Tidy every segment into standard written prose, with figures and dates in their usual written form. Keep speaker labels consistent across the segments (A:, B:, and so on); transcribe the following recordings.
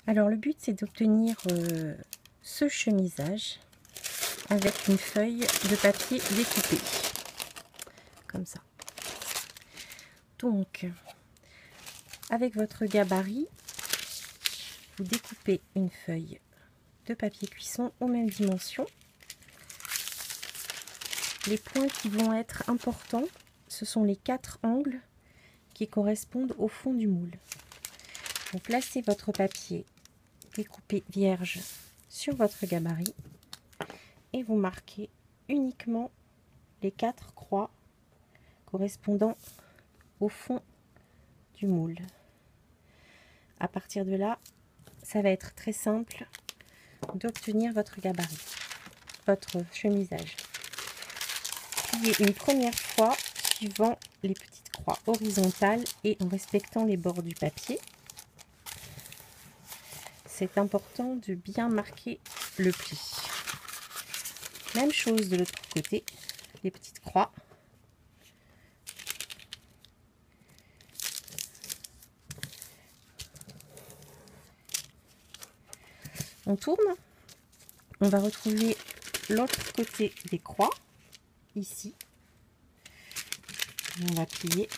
A: Alors le but c'est d'obtenir ce chemisage avec une feuille de papier découpée, comme ça. Donc, avec votre gabarit, vous découpez une feuille de papier cuisson aux mêmes dimensions. Les points qui vont être importants, ce sont les 4 angles qui correspondent au fond du moule. Vous placez votre papier découpé vierge sur votre gabarit et vous marquez uniquement les 4 croix correspondant au fond du moule. À partir de là, ça va être très simple d'obtenir votre gabarit, votre chemisage. Pliez une première fois suivant les petites croix horizontales et en respectant les bords du papier. C'est important de bien marquer le pli. Même chose de l'autre côté, les petites croix. On tourne, on va retrouver l'autre côté des croix, ici. On va plier.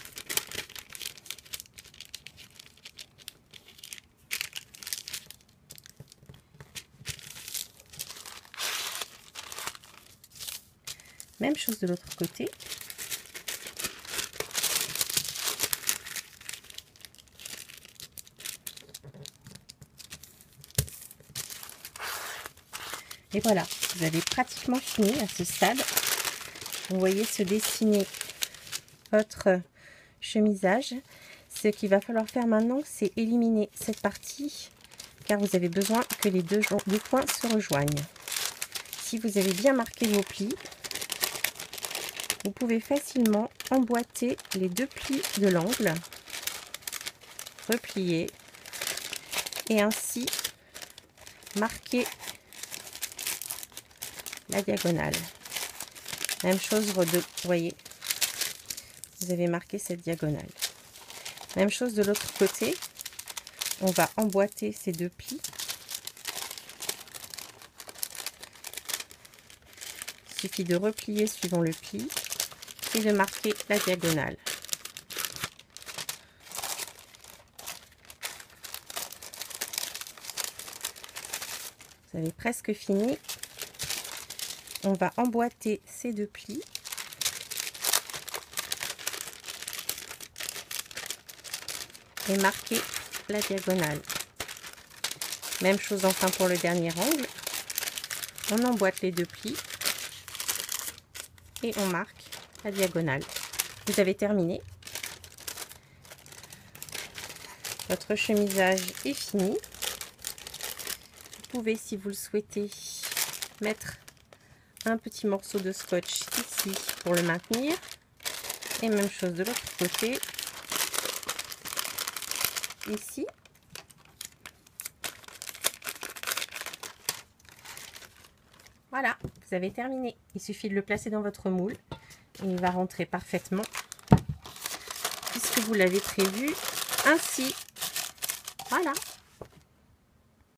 A: Même chose de l'autre côté. Et voilà, vous avez pratiquement fini à ce stade. Vous voyez se dessiner votre chemisage. Ce qu'il va falloir faire maintenant, c'est éliminer cette partie, car vous avez besoin que les deux coins se rejoignent. Si vous avez bien marqué vos plis, vous pouvez facilement emboîter les 2 plis de l'angle, replier et ainsi marquer la diagonale. Même chose, vous voyez, vous avez marqué cette diagonale. Même chose de l'autre côté, on va emboîter ces 2 plis. Il suffit de replier suivant le pli et de marquer la diagonale. Vous avez presque fini. On va emboîter ces 2 plis. Et marquer la diagonale. Même chose enfin pour le dernier angle. On emboîte les 2 plis. Et on marque la diagonale. Vous avez terminé. Votre chemisage est fini. Vous pouvez, si vous le souhaitez, mettre un petit morceau de scotch ici pour le maintenir. Et même chose de l'autre côté. Ici. Voilà, vous avez terminé. Il suffit de le placer dans votre moule et il va rentrer parfaitement puisque vous l'avez prévu ainsi. Voilà.